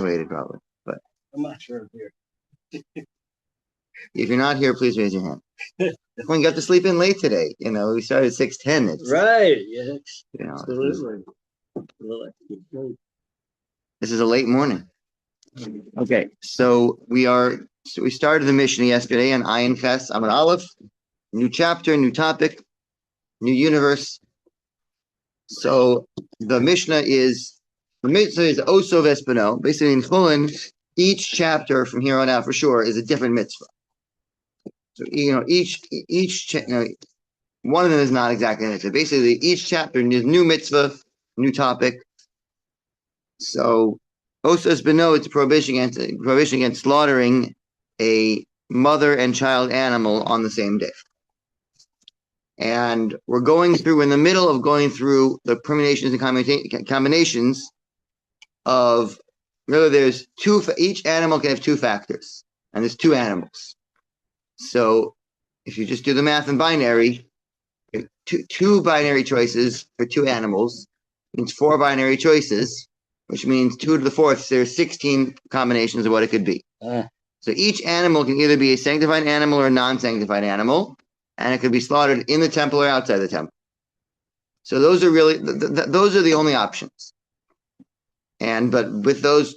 Probably, but I'm not sure here. If you're not here, please raise your hand. When you got to sleep in late today, we started at 6:10. It's right. Yeah. Absolutely. This is a late morning. Okay, so we started the Mishnah yesterday on Ayin Ches Amud Aleph, new chapter, new topic, new universe. So the Mishnah is Oso Vespano. Basically, in Chulin, each chapter from here on out for sure is a different mitzvah. So one of them is not exactly a mitzvah. Basically, each chapter is new mitzvah, new topic. So Oso Vespano, it's a prohibition against slaughtering a mother and child animal on the same day. And we're in the middle of going through the permutations and combinations of, there's each animal can have two factors, and there's two animals. So if you just do the math in binary, two binary choices for two animals means 4 binary choices, which means 2 to the 4th, there's 16 combinations of what it could be. So each animal can either be a sanctified animal or a non-sanctified animal, and it could be slaughtered in the temple or outside the temple. So those are really those are the only options. But with those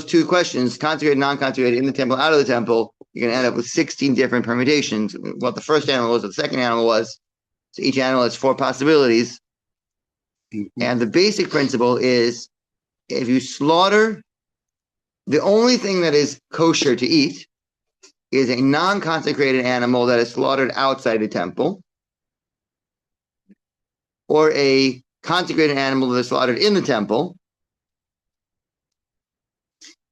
two questions, consecrated, non-consecrated, in the temple, out of the temple, you're going to end up with 16 different permutations. What the first animal was, what the second animal was. So each animal has 4 possibilities. And the basic principle is, if you slaughter, the only thing that is kosher to eat is a non-consecrated animal that is slaughtered outside the temple, or a consecrated animal that is slaughtered in the temple,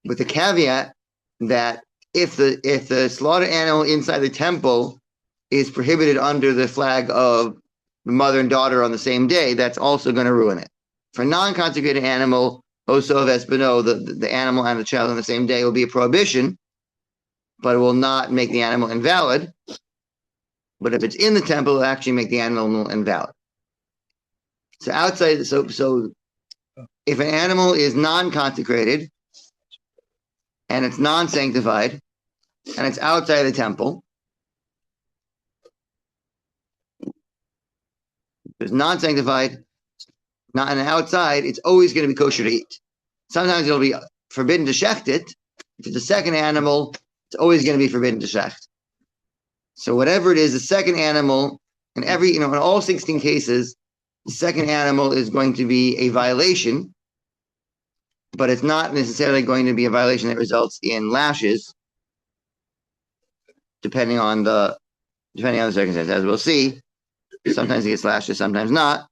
with the caveat that if the slaughtered animal inside the temple is prohibited under the flag of the mother and daughter on the same day, that's also going to ruin it. For non-consecrated animal, Oso Vespano, the animal and the child on the same day, will be a prohibition, but it will not make the animal invalid. But if it's in the temple, it'll actually make the animal invalid. So if an animal is non-consecrated and it's non-sanctified and it's outside the temple, it's non-sanctified, not and outside, it's always going to be kosher to eat. Sometimes it'll be forbidden to shecht it. If it's a second animal, it's always going to be forbidden to shecht. So whatever it is, the second animal, in all 16 cases, the second animal is going to be a violation, but it's not necessarily going to be a violation that results in lashes, depending on the circumstances. As we'll see, sometimes it gets lashes, sometimes not.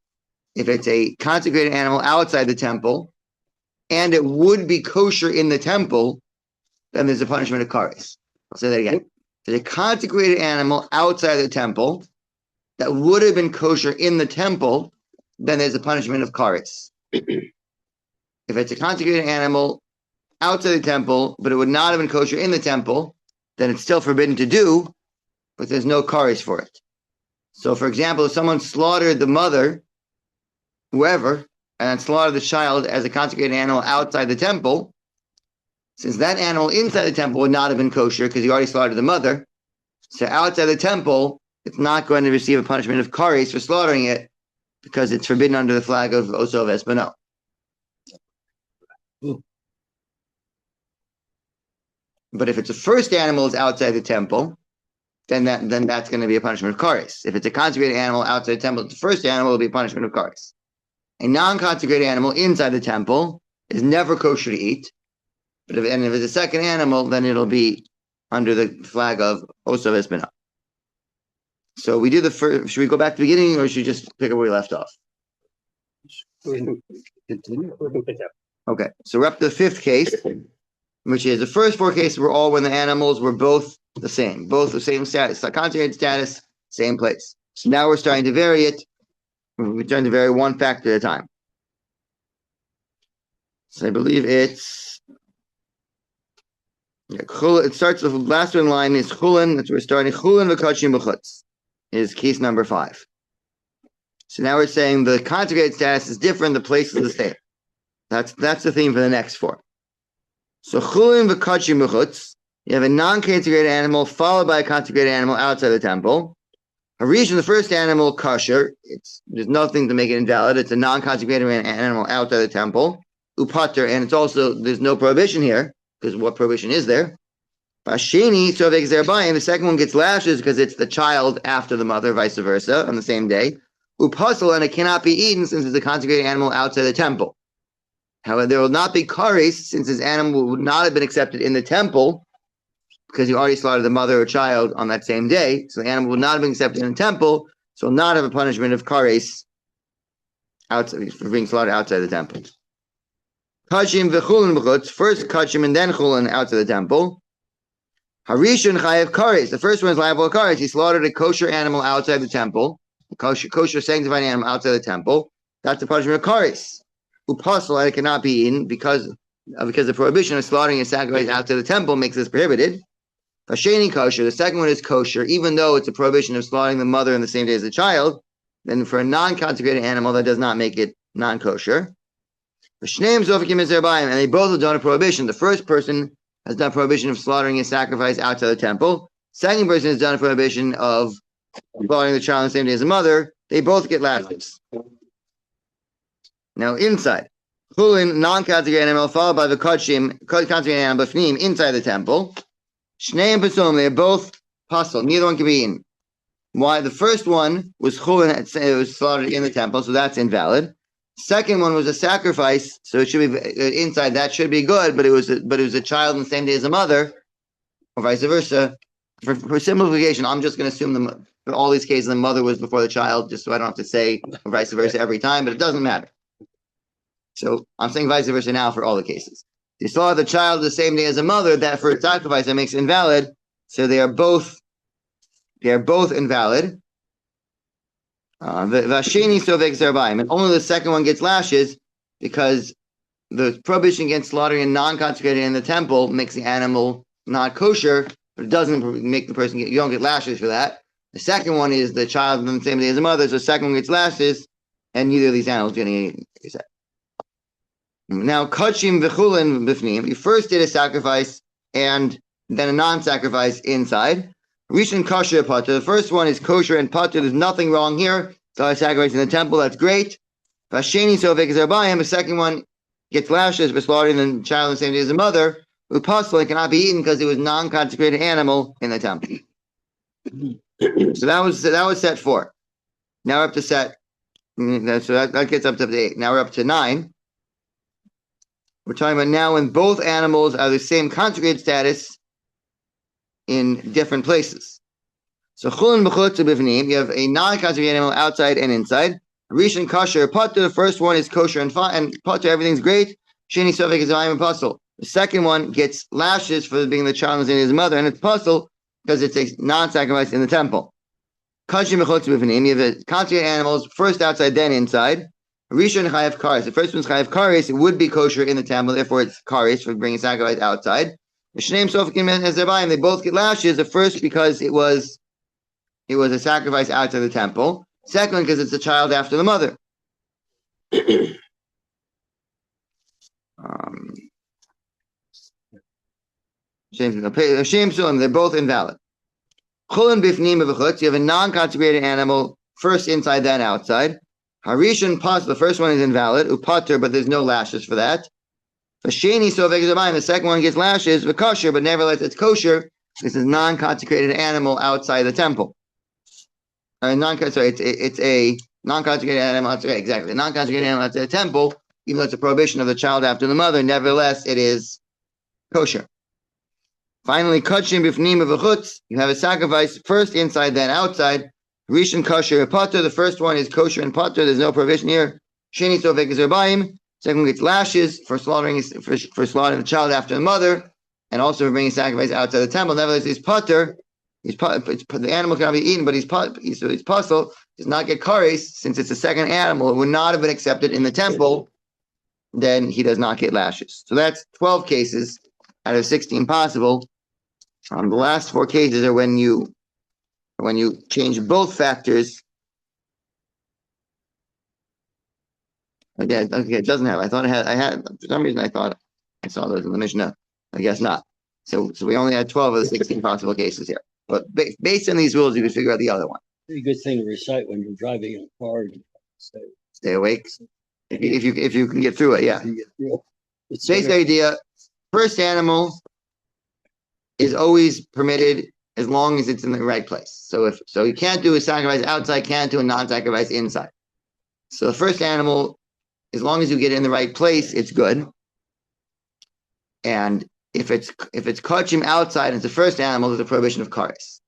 If it's a consecrated animal outside the temple, and it would be kosher in the temple, then there's a punishment of kares. I'll say that again. If it's a consecrated animal outside the temple that would have been kosher in the temple, then there's a punishment of kares. If it's a consecrated animal outside the temple, but it would not have been kosher in the temple, then it's still forbidden to do, but there's no kares for it. So, for example, if someone slaughtered the mother, whoever, and slaughtered the child as a consecrated animal outside the temple, since that animal inside the temple would not have been kosher because he already slaughtered the mother, so outside the temple, it's not going to receive a punishment of kares for slaughtering it because it's forbidden under the flag of Oso Vespano. But if it's the first animal is outside the temple, then that's going to be a punishment of kares. If it's a consecrated animal outside the temple, the first animal will be a punishment of kares. A non-consecrated animal inside the temple is never kosher to eat. But if it's a second animal, then it'll be under the flag of Oso Vespano. So we do the first. Should we go back to the beginning, or should we just pick up where we left off? Okay, so we're up to the 5th case, which is the first 4 cases were all when the animals were both the same status, consecrated status, same place. So now we're starting to vary it. We're trying to vary one factor at a time. So I believe it's it starts with the last one line is Chulin. That's where we're starting. Chulin v'kachim b'chutz is case number 5. So now we're saying the consecrated status is different. The place is the same. That's the theme for the next 4. So Chulin v'kachim b'chutz. You have a non-consecrated animal followed by a consecrated animal outside the temple. Harishon, the first animal, kosher. There's nothing to make it invalid. It's a non-consecrated animal outside the temple. Upater, and it's also, there's no prohibition here, because what prohibition is there? Basheni, so the second one gets lashes because it's the child after the mother, vice versa, on the same day. Upasal, and it cannot be eaten since it's a consecrated animal outside the temple. However, there will not be kares since this animal would not have been accepted in the temple because you already slaughtered the mother or child on that same day. So the animal will not have been accepted in the temple, so will not have a punishment of kares outside for being slaughtered outside the temple. Kachim v'chulin b'chutz, first kachim and then chulin outside the temple. Harishon chayev kares, the first one is liable to kares. He slaughtered a kosher animal outside the temple, a kosher sanctified animal outside the temple. That's the punishment of kares. Upasal, it cannot be eaten because the prohibition of slaughtering a sacrifice outside the temple makes this prohibited. Hasheni kosher, the second one is kosher, even though it's a prohibition of slaughtering the mother on the same day as the child. Then for a non-consecrated animal, that does not make it non-kosher. And they both have done a prohibition. The first person has done a prohibition of slaughtering a sacrifice outside the temple. Second person has done a prohibition of slaughtering the child on the same day as the mother. They both get lashes. Now inside, Chulin, non-consecrated animal, followed by the kachim, consecrated animal, b'fnim, inside the temple. Shnei and Pasum, they are both pasul. Neither one can be eaten. Why? The first one was Chulin, it was slaughtered in the temple, so that's invalid. Second one was a sacrifice, so it should be inside. That should be good, but it was a child on the same day as a mother, or vice versa. For simplification, I'm just going to assume for all these cases the mother was before the child, just so I don't have to say or vice versa every time. But it doesn't matter. So I'm saying vice versa now for all the cases. They slaughter the child the same day as a mother. That for a sacrifice that makes it invalid. So they are both invalid. Vasheni sovek zerbaim, and only the second one gets lashes because the prohibition against slaughtering a non-consecrated in the temple makes the animal not kosher, but it doesn't make the person you don't get lashes for that. The second one is the child on the same day as the mother, so the second one gets lashes, and neither of these animals getting anything. Now, kachim v'chulin b'fnim, you first did a sacrifice and then a non-sacrifice inside. Rishon kosher pater. The first one is kosher and pater. There's nothing wrong here. So I sacrifice in the temple. That's great. Vasheni sovek zerbayim. The second one gets lashes for slaughtering the child on the same day as the mother. Upasal, it cannot be eaten because it was non-consecrated animal in the temple. So that was set 4. Now we're up to set. So that gets up to 8. Now we're up to 9. We're talking about now when both animals are the same consecrated status in different places. So chulin b'chutz b'fnim, you have a non-consecrated animal outside and inside. Rishon kosher pater, the first one is kosher and pater, everything's great. Sheni sovek is and pasul. The second one gets lashes for being the child and his mother, and it's pasul because it's a non-sacrifice in the temple. Kashim b'chutz b'fnim, you have consecrated animals first outside, then inside. Rishon chayav kares, the first one's chayav kares, it would be kosher in the temple, therefore it's kares for bringing sacrifice outside. They both get lashes. The first because it was a sacrifice outside the temple. Second, because it's a child after the mother. They're both invalid. Chulin b'fnim v'chutz, you have a non-consecrated animal first inside, then outside. Harishon pas, the first one is invalid. Upater, but there's no lashes for that. Vasheni sovek zerbayim, the second one gets lashes, but kosher, but nevertheless it's kosher. This is non-consecrated animal outside the temple. It's a non-consecrated animal outside, exactly. A non-consecrated animal outside the temple, even though it's a prohibition of the child after the mother, nevertheless it is kosher. Finally, kachim b'fnim v'chutz, you have a sacrifice first inside, then outside. Rishon kosher pater, the first one is kosher and pater, there's no prohibition here. Sheni sovek zerbayim. Second one gets lashes for slaughtering the child after the mother, and also for bringing sacrifice outside the temple. Nevertheless, he's pater. The animal cannot be eaten, but he's pasul. Does not get kares since it's a second animal. It would not have been accepted in the temple. Then he does not get lashes. So that's 12 cases out of 16 possible. The last 4 cases are when you change both factors. Okay, it doesn't have. I thought it had. For some reason I thought I saw those in the Mishnah. I guess not. So we only had 12 of the 16 possible cases here. But based on these rules, you can figure out the other one. Pretty good thing to recite when you're driving in a car. Stay awake. If you can get through it, yeah. It's basic idea. First animal is always permitted as long as it's in the right place. So you can't do a sacrifice outside, can't do a non-sacrifice inside. So the first animal, as long as you get it in the right place, it's good. And if it's kachim outside, it's the first animal, there's a prohibition of kares.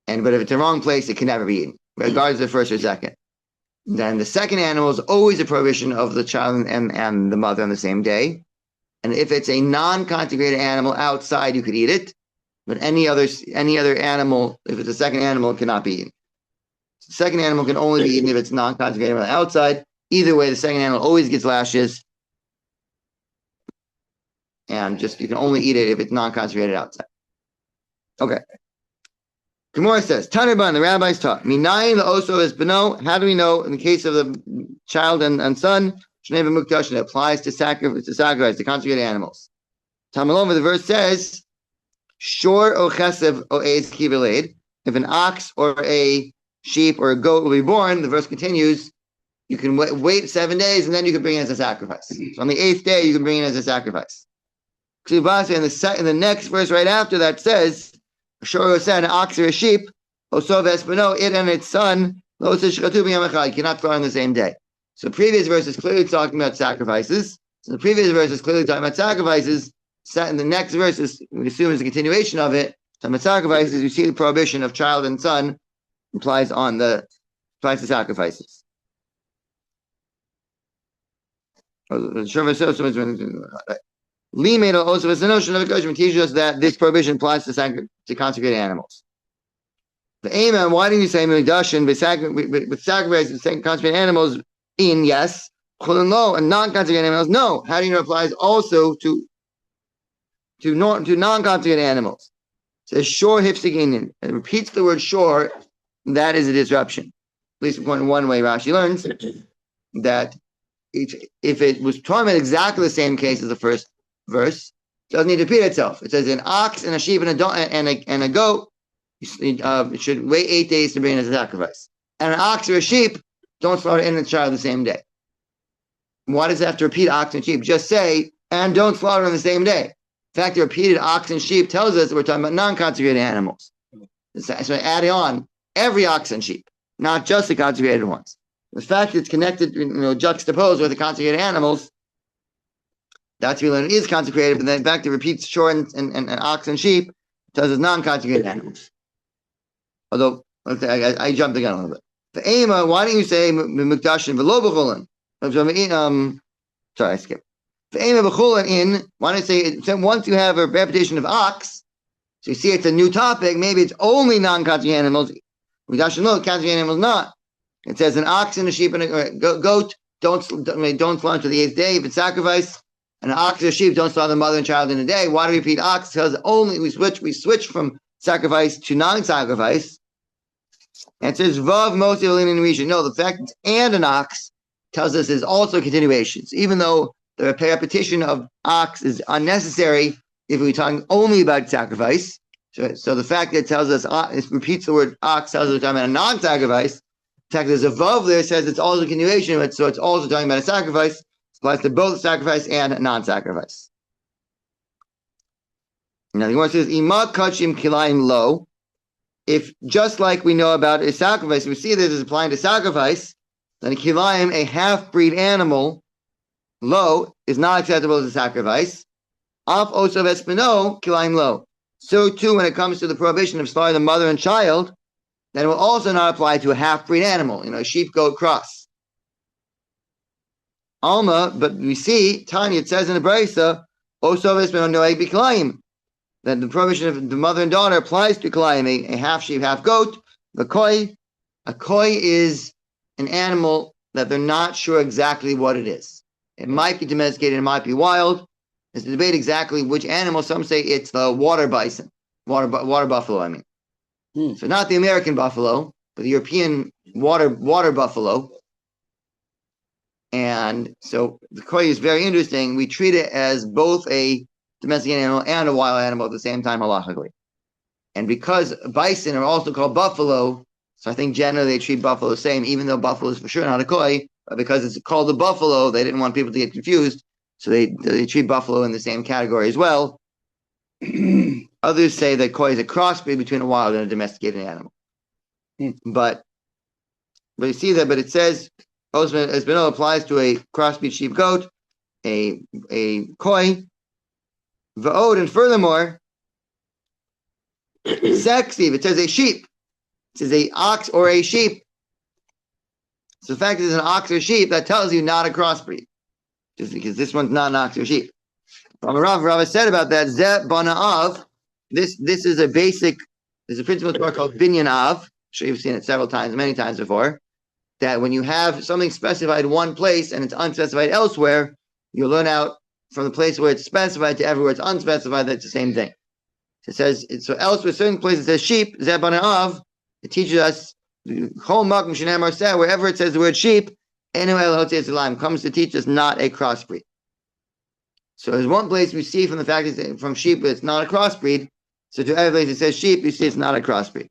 But if it's the wrong place, it can never be eaten, regardless of the first or second. Then the second animal is always a prohibition of the child and the mother on the same day. And if it's a non-consecrated animal outside, you could eat it. But any other animal, if it's a second animal, it cannot be eaten. The second animal can only be eaten if it's non-consecrated on the outside. Either way, the second animal always gets lashes. And you can only eat it if it's non-consecrated outside. Okay. Gemara says, Tanurban, the rabbis taught, Minayin la'oso es beno. How do we know in the case of the child and son, Shnei v'mukdash, it applies to sacrifice, to consecrated animals. Tamaloma, the verse says, Shor o chesev o eiz kiveled. If an ox or a sheep or a goat will be born, the verse continues, you can wait 7 days and then you can bring it as a sacrifice. So on the 8th day, you can bring it as a sacrifice. In the next verse right after that says, Shor said an ox or a sheep, Osov espeno, it and its son, you cannot slaughter on the same day. So the previous verse is clearly talking about sacrifices. In the next verse is, we assume, is a continuation of it. Talking about sacrifices, you see the prohibition of child and son applies to sacrifices. Lee made also a notion of a kosher teaches us that this prohibition applies to consecrated animals. The aim, why didn't you say milidashin with sacrifices, consecrated animals? Yes, Kollel no, and non-consecrated animals no. How do you know it applies also to non-consecrated animals? It says shor hifsiginin. It repeats the word shor. That is a disruption. At least one way Rashi learns that if it was talking about exactly the same case as the first verse, it doesn't need to repeat itself. It says an ox and a sheep and a goat, it should wait 8 days to bring it as a sacrifice. And an ox or a sheep, don't slaughter in the child the same day. Why does it have to repeat ox and sheep? Just say, and don't slaughter on the same day. In fact, the repeated ox and sheep tells us that we're talking about non-consecrated animals. So adding on every ox and sheep, not just the consecrated ones. The fact that it's connected, juxtaposed with the consecrated animals, that's we learn it is consecrated, but then in fact it repeats shor and ox and sheep, tells us non-consecrated animals. Although, I jumped the gun a little bit. The Ema, why don't you say Mukdashin v'lo b'chulin? Sorry, I skipped. The Ema b'chulin why don't you say, once you have a repetition of ox, so you see it's a new topic, maybe it's only non-consecrated animals. Mukdashin lo, consecrated animals not. It says an ox and a sheep and a goat, don't slaughter to the 8th day if it's sacrifice. An ox or a sheep don't slaughter the mother and child in a day. Why do we repeat ox? Because only we switch from sacrifice to non-sacrifice. And it says vav mosi olin rishon. No, the fact it's and an ox tells us there's also continuations. Even though the repetition of ox is unnecessary if we're talking only about sacrifice. So the fact that it tells us it repeats the word ox tells us we're talking about a non-sacrifice. In fact, there's a vav there that says it's also a continuation of it, so it's also talking about a sacrifice. It applies to both sacrifice and non-sacrifice. Now the Gemara says, "Ima kachim kilayim lo." If just like we know about a sacrifice, we see this is applying to sacrifice, then a kilayim, a half-breed animal, lo, is not acceptable as a sacrifice. Af osov espino kilayim lo. So too, when it comes to the prohibition of slaughtering the mother and child, then it will also not apply to a half-breed animal, a sheep, goat, cross. Alma, but we see, Tanya, it says in the Brisa, osov espino noeg b'kilayim, that the prohibition of the mother and daughter applies to kilayim, a half sheep, half goat. A koi is an animal that they're not sure exactly what it is. It might be domesticated, it might be wild. There's a debate exactly which animal. Some say it's the water bison, water buffalo, I mean. So not the American buffalo, but the European water buffalo. And so the koi is very interesting. We treat it as both a domesticated animal and a wild animal at the same time halachically. And because bison are also called buffalo, so I think generally they treat buffalo the same, even though buffalo is for sure not a koi, but because it's called the buffalo, they didn't want people to get confused. So they treat buffalo in the same category as well. Others say that koi is a crossbreed between a wild and a domesticated animal. But you see that, but it says, Esbino applies to a crossbreed sheep goat, a koi, va'od, and furthermore, sexy, it says a sheep. It says a ox or a sheep. So the fact that it's an ox or sheep, that tells you not a crossbreed. Just because this one's not an ox or sheep. Rav said about that, Zeh bana av. This is a basic, there's a principle in Torah called binyan av. I'm sure you've seen it several times, many times before. That when you have something specified one place and it's unspecified elsewhere, you learn out from the place where it's specified to everywhere it's unspecified, that's the same thing. It says, so elsewhere, certain places it says sheep, Zeh bana av. It teaches us, wherever it says the word sheep, comes to teach us not a crossbreed. So there's one place we see from the fact that from sheep it's not a crossbreed. So to every place it says sheep, you see it's not a crossbreed.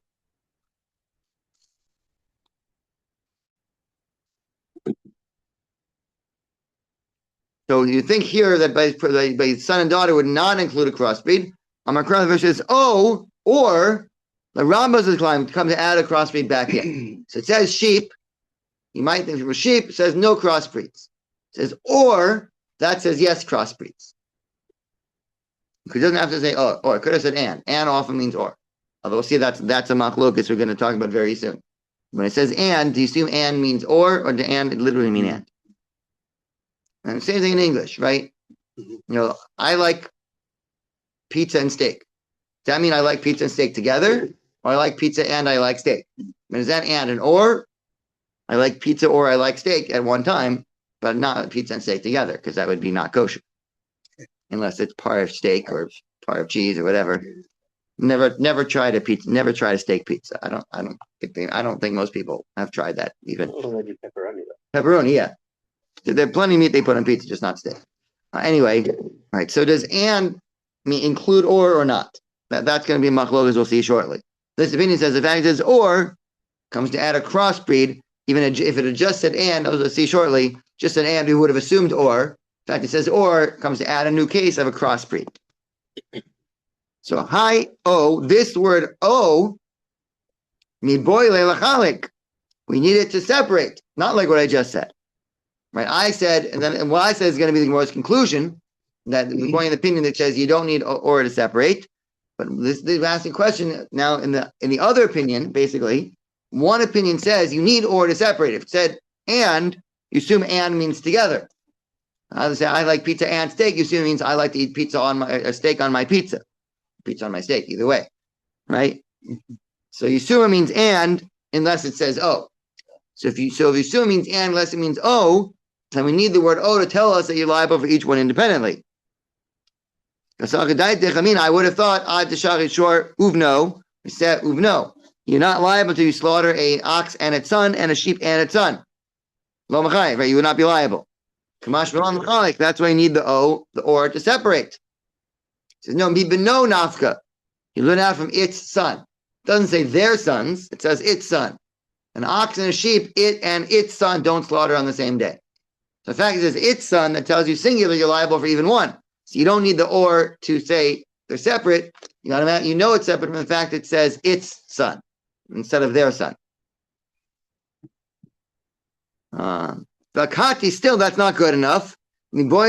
So you think here that by son and daughter would not include a crossbreed. Amar Kran verse says, oh, or the Rambam's decline come to add a crossbreed back in. So it says sheep. You might think it was sheep. It says no crossbreeds. It says or. That says yes crossbreeds. It doesn't have to say or. It could have said and. And often means or. Although we'll see that's a machlokas we're going to talk about very soon. When it says and, do you assume and means or do and it literally mean and? And same thing in English, right? You know, I like pizza and steak. Does that mean I like pizza and steak together? Or I like pizza and I like steak? I mean, is that and or? I like pizza or I like steak at one time, but not pizza and steak together, because that would be not kosher. Unless it's part of steak or part of cheese or whatever. Never tried a steak pizza. I don't think most people have tried that even. Pepperoni, yeah. There's plenty of meat they put on pizza, just not steak. Anyway, all right. So does and mean include or not? That's going to be machlokas we'll see shortly. This opinion says the fact is or comes to add a crossbreed, even if it had just said and, as we'll see shortly, just an and, we would have assumed or. In fact, it says or comes to add a new case of a crossbreed. So hi this word mi boy lechalik. We need it to separate, not like what I just said. Right? I said, and what I said is going to be the Gemara's conclusion that we're going in the opinion that says you don't need or to separate. But this asking a question now in the other opinion, basically, one opinion says you need or to separate. If it said and, you assume and means together. I say I like pizza and steak. You assume it means I like to eat pizza on my steak on my pizza on my steak. Either way, right? So you assume it means and unless it says oh. So if you assume it means and unless it means oh, then we need the word oh to tell us that you're liable for each one independently. I would have thought uvno. We said uvno. You're not liable to slaughter an ox and its son and a sheep and its son. Lo machai, right? You would not be liable. That's why you need the or to separate. It says no, no nafka. You learn out from its son. It doesn't say their sons. It says its son. An ox and a sheep, it and its son don't slaughter on the same day. So the fact it says its son, that tells you singular, you're liable for even one. So you don't need the or to say they're separate. You know it's separate from the fact it says its son instead of their son. The kati still, that's not good enough. We need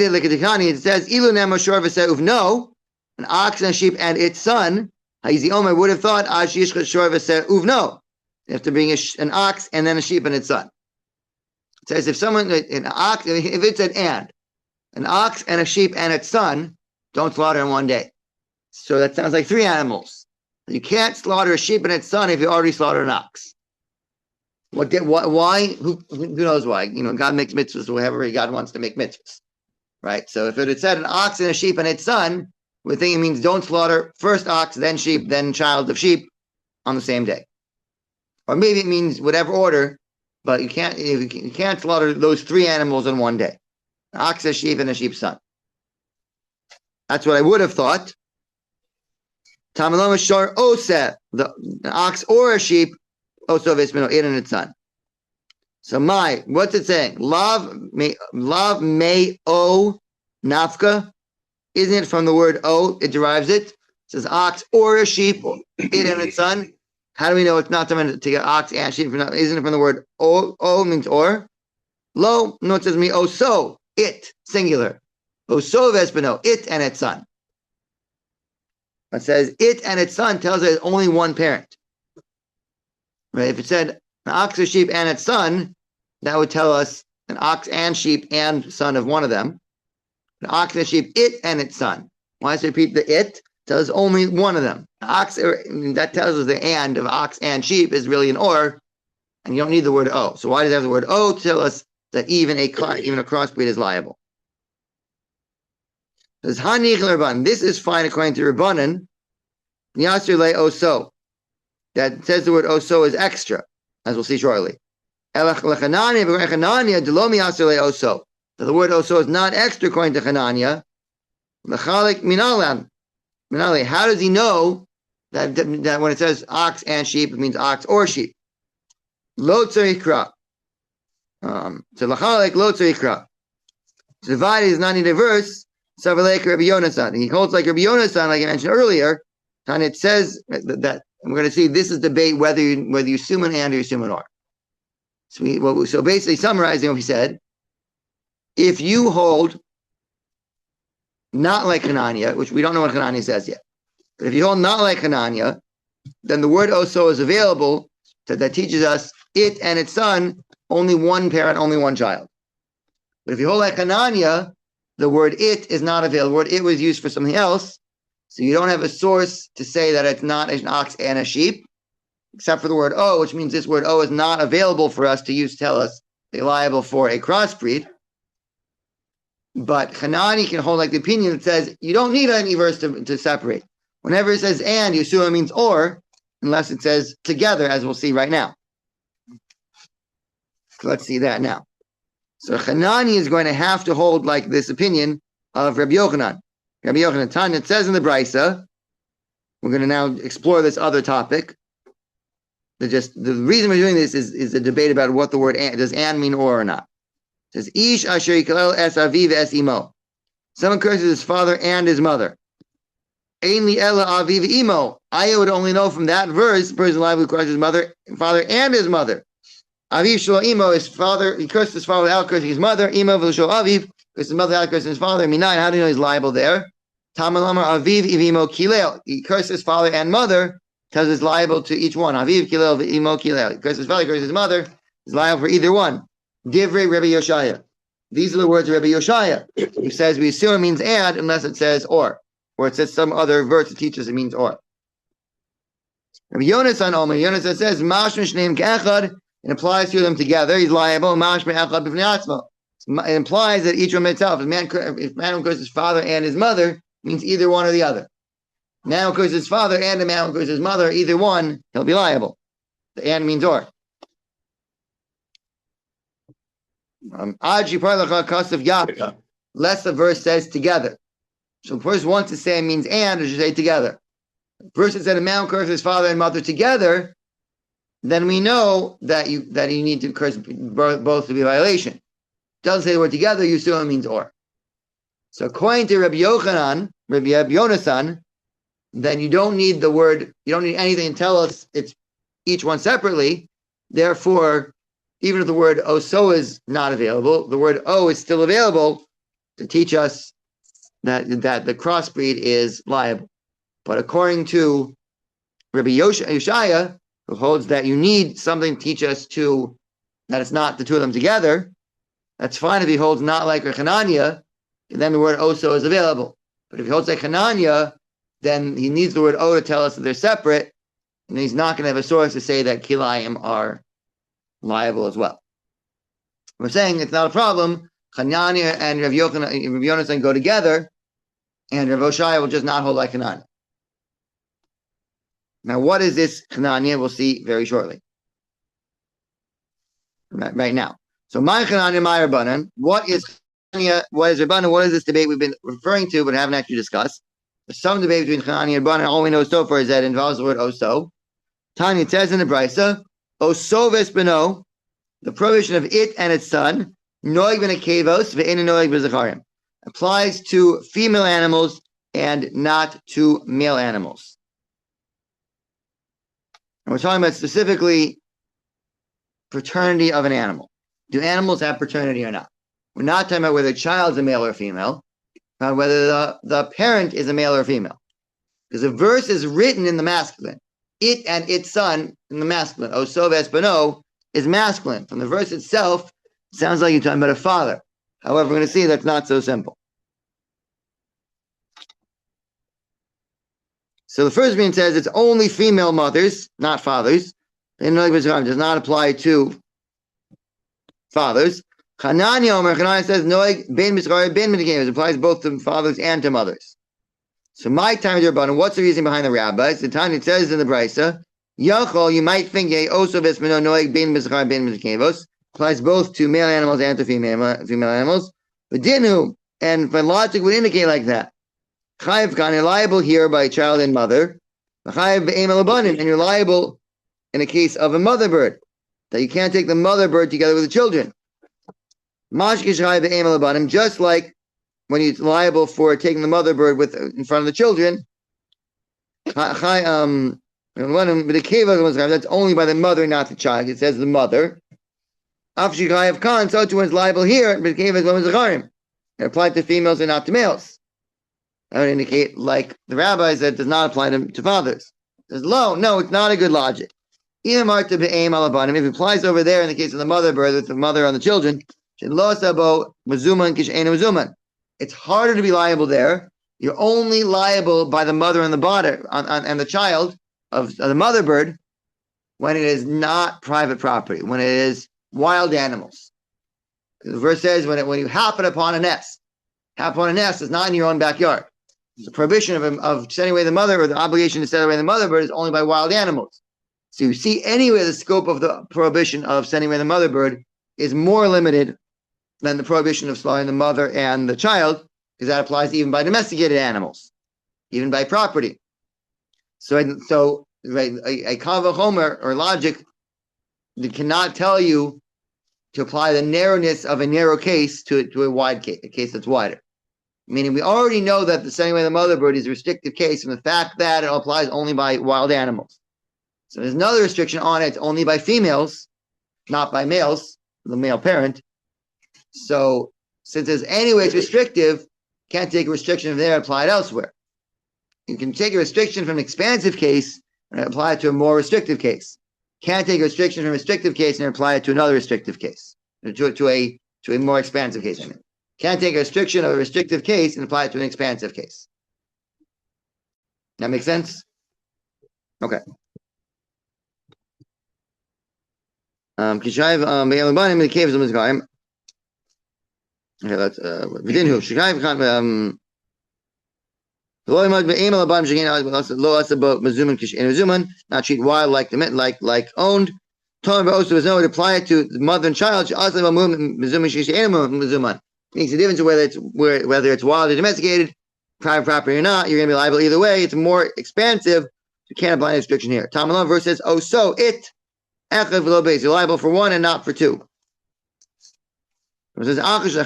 it like a dikani. It says ilu nemashor v'se'uv no, an ox and a sheep and its son. Ha'izi Omer would have thought ashish chashor v'se'uv no. You have to bring an ox and then a sheep and its son. It says if it's an ox and a sheep and its son, don't slaughter in one day. So that sounds like three animals. You can't slaughter a sheep and its son if you already slaughtered an ox. Why? Who knows why? You know, God makes mitzvahs wherever God wants to make mitzvahs. Right? So if it had said an ox and a sheep and its son, we think it means don't slaughter first ox, then sheep, then child of sheep on the same day. or maybe it means whatever order, but you can't slaughter those three animals in one day. An ox, a sheep, and a sheep's son. That's what I would have thought. Tamalom shor oseh, an ox or a sheep, also v'ismino, it and its son. So what's it saying? Lav may o nafka. Isn't it from the word o? It derives it. It says ox or a sheep, it and its son. How do we know it's not someone to get ox and sheep? Isn't it from the word o? O means or. Lo, no, it says me oso, it, singular. Oso vespino, it and its son. It says it and its son tells us only one parent. Right? If it said an ox, a sheep, and its son, that would tell us an ox and sheep and son of one of them. An ox and a sheep, it and its son. Why does it repeat the it? Tells only one of them. Ox, that tells us the and of ox and sheep is really an or, and you don't need the word o. So why does it have the word o to tell us that even a crossbreed is liable? Says Hanich Rabban. This is fine according to Rabbanan. Yasir le oso. That says the word oso is extra, as we'll see shortly. Elach lechanania v'rechanania delomi yasir le oso. So the word oso is not extra according to Hanania. Lechalik minalan. Minale. How does he know that when it says ox and sheep, it means ox or sheep? Lo tzarikra. So lachalik lo tzarikra. So divided is not diverse. Savalek Rabbi Yonasan. He holds like Rabbi Yonasan, like I mentioned earlier, and it says that we're going to see this is debate whether you assume an and or you assume an or. So basically summarizing what he said, if you hold not like Hanania, which we don't know what Hanania says yet, but if you hold not like Hanania, then the word oso is available that teaches us it and its son, only one parent, only one child. But if you hold like Hanania, the word it is not available. The word it was used for something else. So you don't have a source to say that it's not an ox and a sheep, except for the word o, which means this word o is not available for us to use to tell us they're liable for a crossbreed. But Hanani can hold like the opinion that says you don't need any verse to separate. Whenever it says and, you assume it means or, unless it says together, as we'll see right now. So let's see that now. So Hanani is going to have to hold like this opinion of Rabbi Yochanan. Rabbi Yochanan Tanya, it says in the Brisa, we're going to now explore this other topic. The reason we're doing this is a debate about what the word and, does and mean or not. It says, Ish asher yikalel es aviv es imo. Someone curses his father and his mother. Ein li ela aviv imo. I would only know from that verse, the person alive who curses his father and his mother. Aviv shlo imo, his father, he cursed his father without cursing his mother. Imo v'lo aviv, cursed his mother without cursing his father. Minayin, how do you know he's liable there? Tamal amar aviv ivimo kilel. He cursed his father and mother, tells he's liable to each one. Aviv kilel v'imo kilel. He cursed his father, cursed his mother, he's liable for either one. Divrei Rabbi Yoshaya. These are the words of Rabbi Yoshaya, who says we assume it means and unless it says or it says some other verse that teaches it means or. Rabbi Yonasan Omer, Yonasan says, Mashmish name kechad. It applies to them together. He's liable. It implies that each one itself. If man who curses his father and his mother, means either one or the other. Man who curses his father and a man who curses his mother, either one, he'll be liable. The and means or. Less the verse says together. So the person wants to say it means and, or should say together. The person said a man who curses his father and mother together, then we know that you need to curse both to be a violation. Doesn't say the word together, you assume it means or. So according to Rabbi Yochanan, Rabbi Yonasan, then you don't need the word, you don't need anything to tell us it's each one separately. Therefore, even if the word oso is not available, the word o is still available to teach us that the crossbreed is liable. But according to Rabbi Yoshaya, who holds that you need something to teach us that it's not the two of them together, that's fine if he holds not like Hanania, then the word oso is available. But if he holds like Hanania, then he needs the word o to tell us that they're separate, and he's not going to have a source to say that kilayim are liable as well. We're saying it's not a problem. Hanania and Rav Yonasan go together, and Rav Oshaya will just not hold like Hanania. Now, what is this Hanania? We'll see very shortly. right now. So my Chananya, my Rabbanan, what is Chananya, what is Rabbanan, what is this debate we've been referring to but haven't actually discussed? There's some debate between Chananya and Rabbanan. All we know so far is that it involves the word oso. Tanya, it says in the Brisa, oso vespeno, the prohibition of it and its son, noig ben akevos ve'ena noig b'zacharim, applies to female animals and not to male animals. And we're talking about specifically paternity of an animal. Do animals have paternity or not? We're not talking about whether a child is a male or female, but whether the parent is a male or female. Because the verse is written in the masculine. It and its son in the masculine. Oso vespeno is masculine. From the verse itself, it sounds like you're talking about a father. However, we're going to see that's not so simple. So the first being says it's only female mothers, not fathers. It does not apply to fathers. Chananya says noig ben misgar ben midgames, applies both to fathers and to mothers. So my time is Rabbanan. What's the reason behind the rabbis? The time it says in the Brisa, Yachol, you might think also vesmeno noig ben misgar ben midgames, applies both to male animals and to female animals. But dinu, and my logic would indicate like that. Chayiv kan, you're liable here by child and mother. Chayiv be'em alabanim, and you're liable in a case of a mother bird, that you can't take the mother bird together with the children. Mashkish chayiv be'em alabanim, just like when you're liable for taking the mother bird in front of the children. That's only by the mother, not the child. It says the mother. Afshi chayiv kan, so too is liable here. It applies to females and not to males. That would indicate, like the rabbis, that does not apply to fathers. There's low. No, it's not a good logic. If it applies over there in the case of the mother bird with the mother on the children, it's harder to be liable there. You're only liable by the mother and the body and the child of the mother bird when it is not private property, when it is wild animals. The verse says when you happen upon a nest is not in your own backyard. The prohibition of sending away the mother, or the obligation to send away the mother bird, is only by wild animals. So you see anyway the scope of the prohibition of sending away the mother bird is more limited than the prohibition of slaughtering the mother and the child, because that applies even by domesticated animals, even by property. So right, a kava homer or logic that cannot tell you to apply the narrowness of a narrow case to a wide case, a case that's wider. Meaning we already know that the sending away the mother bird is a restrictive case from the fact that it applies only by wild animals. So there's another restriction on it, it's only by females, not by males, the male parent. So since it's anyways restrictive, can't take a restriction from there and apply it elsewhere. You can take a restriction from an expansive case and apply it to a more restrictive case. Can't take a restriction from a restrictive case and apply it to another restrictive case, to a more expansive case. I mean. Can't take a restriction of a restrictive case and apply it to an expansive case. That makes sense? Okay. Okay, let's not treat wild like owned. Would apply it to the mother and child. Makes a difference whether it's wild or domesticated, private property or not. You're going to be liable either way. It's more expansive. You can't apply any restriction here. Talmud verse says, "Oh, so it echad v'lo beis." You're liable for one and not for two. It says after the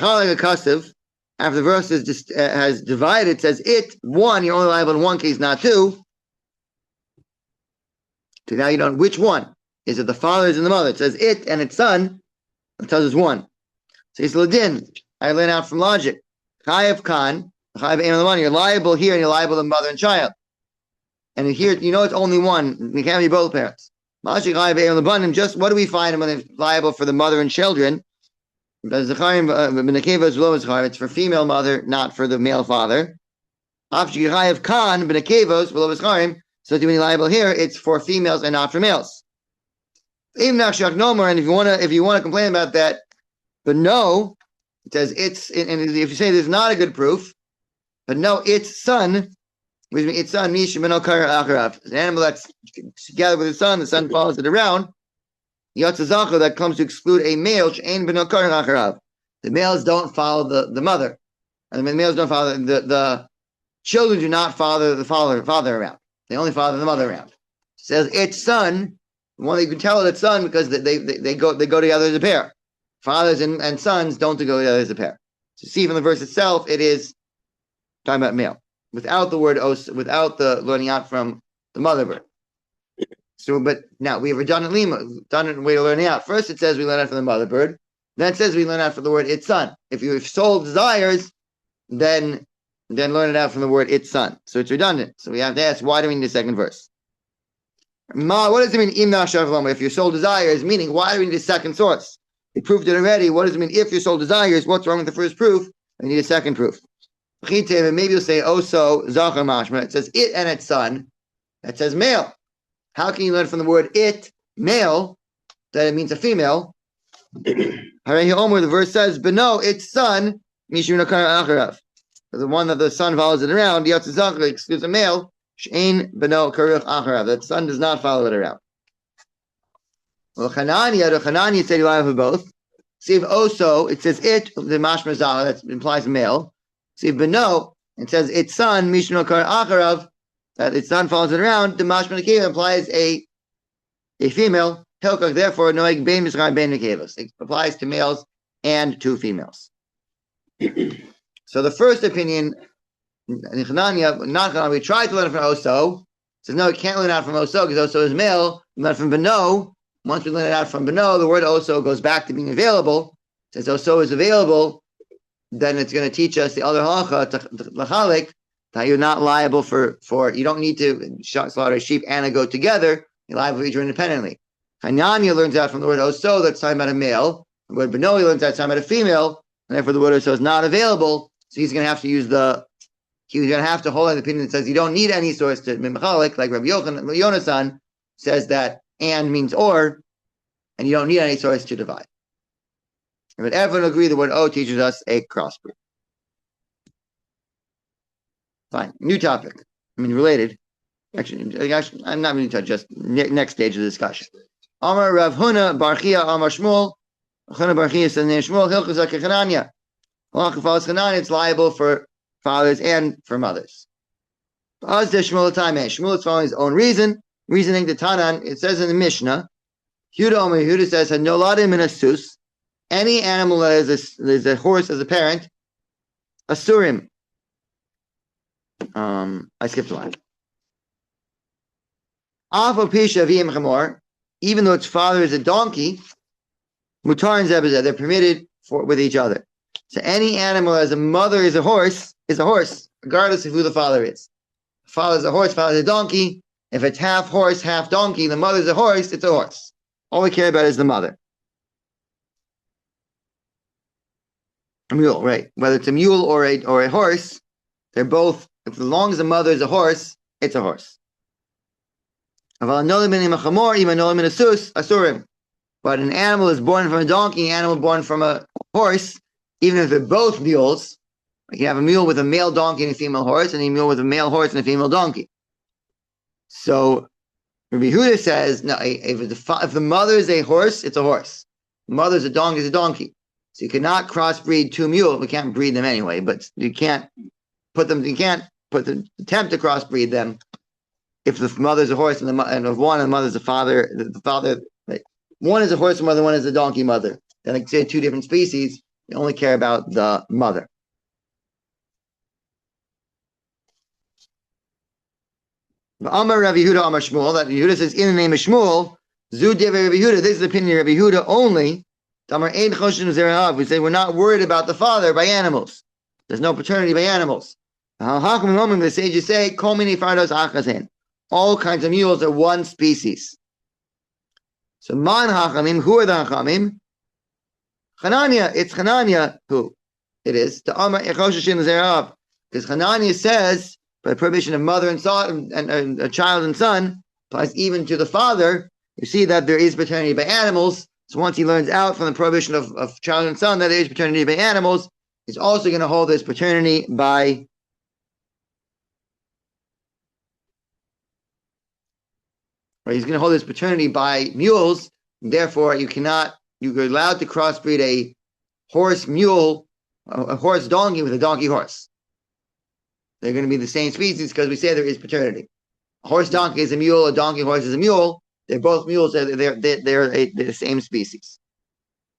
verse has divided, it says it one. You're only liable in one case, not two. So now you don't. Which one is it? The father and the mother. It says it and its son. It tells us one. So it's ladin. I learn out from logic. Chayav kan, you're liable here and you're liable to mother and child. And here, it's only one. It can't be both parents. Just what do we find when they're liable for the mother and children? It's for female mother, not for the male father. So to be liable here, it's for females and not for males. And if you want to complain about that, but no, it says and if you say there's not a good proof, but no, its son, it's an animal that's together with the son follows it around. Yatzazachar, that comes to exclude a male, she'ein b'no karech acharav. The males don't follow the mother. And the males don't follow the children do not follow the father around. They only follow the mother around. It says its son. One you can tell it's son because they go together as a pair. Fathers and sons don't go together as a pair. So see from the verse itself, it is talking about male without the word without the learning out from the mother bird. So, but now we have redundant way to learn it out. First, it says we learn out from the mother bird. Then it says we learn out from the word its son. If your soul desires, then learn it out from the word its son. So it's redundant. So we have to ask, why do we need the second verse? What does it mean? If your soul desires, meaning why do we need a second source? We proved it already. What does it mean? If your soul desires, what's wrong with the first proof? We need a second proof. Maybe you'll say, so zachar mashma. It says it and its son. That says male. How can you learn from the word it, male, that it means a female? The verse says, beno, its son, the one that the son follows it around, excludes a male. That son does not follow it around. Well, Hananiah said you line for both. See if also it says it, the mashma zah, that implies male. See if beno, it says its son, mishno kar acharav, that its son follows it around. The mashma nekeva implies a female. Hilkach, therefore, noeg bein mishchai bein nekevos. It applies to males and to females. So the first opinion. We tried to learn it from Oso. It says no, it can't learn out from Oso because Oso is male. We learn from Beno. Once we learn it out from Beno, the word Oso goes back to being available. It says Oso is available, then it's going to teach us the other halacha lachalik that you're not liable for you don't need to slaughter a sheep and a goat together. You're liable for each independently. Hanania learns out from the word Oso that's talking about a male. The word Beno he learns out talking about a female, and therefore the word Oso is not available. So he's going to have to use he's going to have to hold an opinion that says you don't need any source to mimachalik, like Rabbi Yonasan says that and means or, and you don't need any source to divide. But everyone agree the word O teaches us a crossbreed. Fine. New topic. Related. Actually, I'm not going to touch just next stage of the discussion. Amar Rav Huna Barchia Amar Shmuel. Huna Barchia says name Shmuel Hilchus Chananya. Halacha follows Chananya. It's liable for fathers and for mothers. Shmuel is following his own reasoning to Tanan. It says in the Mishnah, Yehuda says, "Hanoladim in a sus, any animal that is a horse as a parent, asurim." I skipped a line. Even though its father is a donkey, mutar and zebazeh, they're permitted with each other. So any animal as a mother is a horse, regardless of who the father is. The father is a horse, father is a donkey. If it's half horse, half donkey, the mother's a horse, it's a horse. All we care about is the mother. A mule, right? Whether it's a mule or a horse, they're both, as long as the mother is a horse, it's a horse. But an animal is born from a donkey, an animal born from a horse, even if they're both mules. You can have a mule with a male donkey and a female horse, and a mule with a male horse and a female donkey. So Rabbi Yehuda says, no, if the mother is a horse, it's a horse. The mother is a donkey, it's a donkey. So you cannot crossbreed two mules. We can't breed them anyway, but you can't attempt to crossbreed them if the mother is a horse and if one and the mother is a father. One is a horse mother, one is a donkey mother. Then like say two different species. You only care about the mother. Amar Rabbi Yehuda Amar Shmuel, that Yehuda says in the name of Shmuel, Zu Deve Rabbi Yehuda, this is the opinion of Rabbi Yehuda only. We say we're not worried about the father by animals. There's no paternity by animals. The sages say, all kinds of mules are one species. So man hachamim, who are the hachamim? Hananiah, it's Hananiah who it is. Because Hananiah says, by prohibition of mother and son and a child and son, applies even to the father. You see that there is paternity by animals. So once he learns out from the prohibition of child and son that there is paternity by animals, he's also going to hold this paternity by he's going to hold this paternity by mules, Therefore, you're allowed to crossbreed a horse mule, a horse donkey with a donkey horse. They're going to be the same species because we say there is paternity. A horse donkey is a mule, a donkey horse is a mule. They're both mules. They're the same species.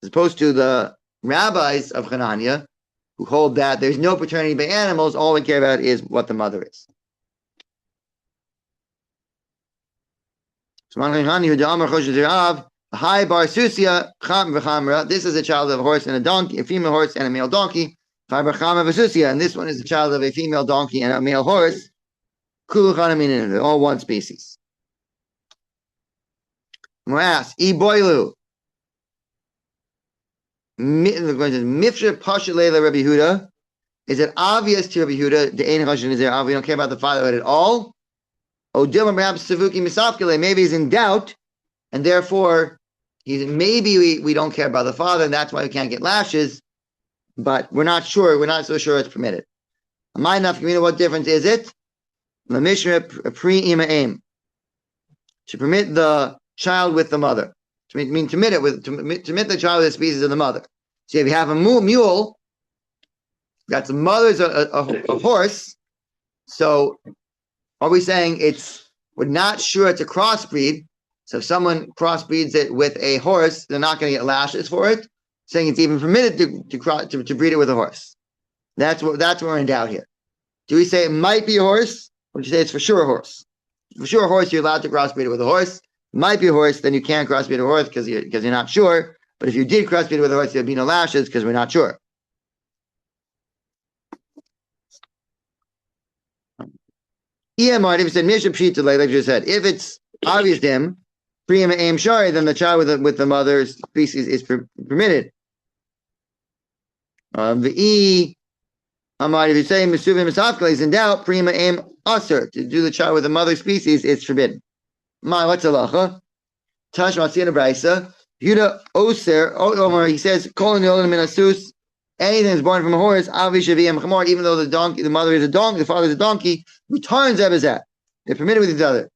As opposed to the rabbis of Hanania, who hold that there's no paternity by animals, all we care about is what the mother is. So Hi bar susia cham v'chamra. This is a child of a horse and a donkey, a female horse and a male donkey. And this one is a child of a female donkey and a male horse. They're all one species. Moras, e boilu. Mifsha pasha leila Rabbi Huda. Is it obvious to Rabbi Huda the ein chashin is there? We don't care about the fatherhood at all. Odilma perhaps savuki misafkele. Maybe he's in doubt, and therefore maybe we don't care about the father, and that's why we can't get lashes. But we're not sure. We're not so sure it's permitted. What difference is it? The Mishnah pre-ima-aim. To permit the child with the mother. To permit the child with the species of the mother. So if you have a mule, that's the mother's a horse. So are we saying we're not sure it's a crossbreed? So if someone crossbreeds it with a horse, they're not going to get lashes for it. Saying it's even permitted to breed it with a horse. That's what we're in doubt here. Do we say it might be a horse, or do you say it's for sure a horse? For sure a horse, you're allowed to crossbreed it with a horse. It might be a horse, then you can't crossbreed a horse because you're not sure. But if you did crossbreed it with a horse, there'd be no lashes because we're not sure. If said Misha Pshita, like you said, if it's obvious to him, Priyam Aim Shari, then the child with the mother's species is permitted. If you say Mesuvim Misafkal is in doubt, Prima Aim Usher, to do the child with the mother species, it's forbidden. What's halacha? Tash Matzina Braisa, Yuda Oser, he says, Kollel Minasus, anything that's born from a horse, Avishavim Chamor, even though the mother is a donkey, the father is a donkey, returns Ebazat. They're permitted with each other.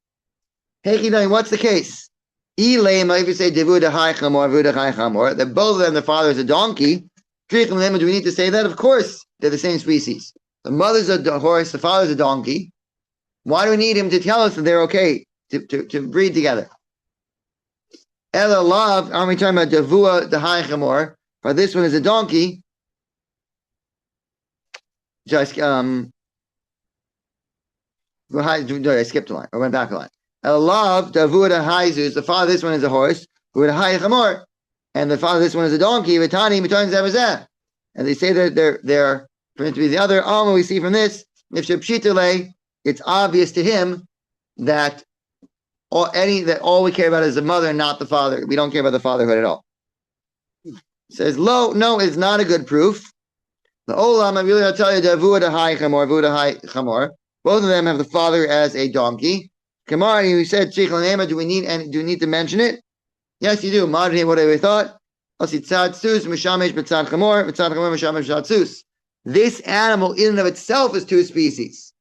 Hey, what's the case? If you say Devuda Hai Chamor, Vuda Hai Chamor, that both of them, the father is a donkey, do we need to say that? Of course, they're the same species. The mother's a horse, the father's a donkey. Why do we need him to tell us that they're okay to breed together? Ella love, are we talking about Davua the high chamor? But this one is a donkey. I skipped a line. I went back a line. Ella love Davua the high Zeus. The father, this one is a horse. Who the high chamor? And the father, this one is a donkey. And they say that they're permitted to be the other. We see from this, if Shepshitale, it's obvious to him that all we care about is the mother and not the father. We don't care about the fatherhood at all. It says no, it's not a good proof. The Olam, I really will tell you, Davua the high chamor, Vuda high chamor. Both of them have the father as a donkey. Kamar, you said do we need to mention it? Yes, you do. Madri, what have we thought? This animal in and of itself is two species.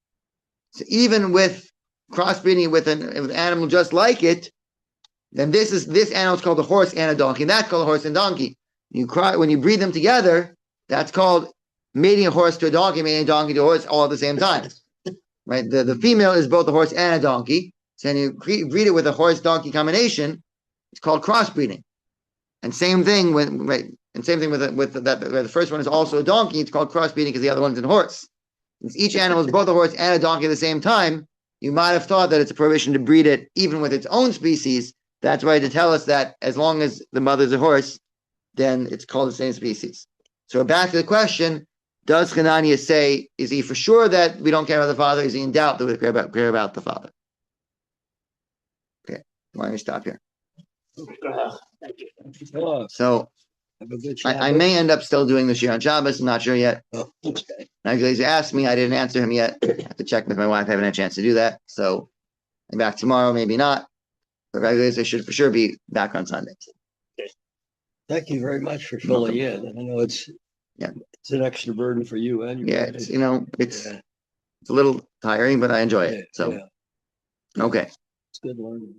So even with crossbreeding with an animal just like it, then this animal is called a horse and a donkey. And that's called a horse and donkey. When you breed them together, that's called mating a horse to a donkey, mating a donkey to a horse all at the same time. Right? The female is both a horse and a donkey. So when you breed it with a horse-donkey combination, it's called crossbreeding. And same thing with the first one is also a donkey. It's called crossbreeding because the other one's a horse. Since each animal is both a horse and a donkey at the same time, you might have thought that it's a prohibition to breed it even with its own species. That's why to tell us that as long as the mother's a horse, then it's called the same species. So back to the question: does Hananiah say, is he for sure that we don't care about the father? Is he in doubt that we care about the father? Okay, why don't we stop here? So I may end up still doing the Shir on Shabbos. I'm not sure yet. Rabbi Gleizer asked me. I didn't answer him yet. I have to check with my wife. I haven't had a chance to do that. So I'm back tomorrow, maybe not. But Rabbi Gleizer should for sure be back on Sunday. Okay. Thank you very much for filling in. I know it's an extra burden for you and your wife. It's a little tiring, but I enjoy it. So okay. It's good learning.